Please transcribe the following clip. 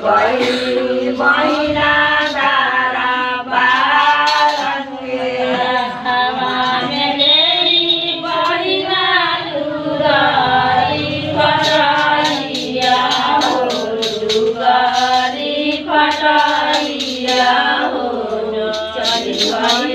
भाई बहिना दारा बारंगे हमारे बहिना लुगारी फटाइया हो लुगारी फटाइया हो चली भाई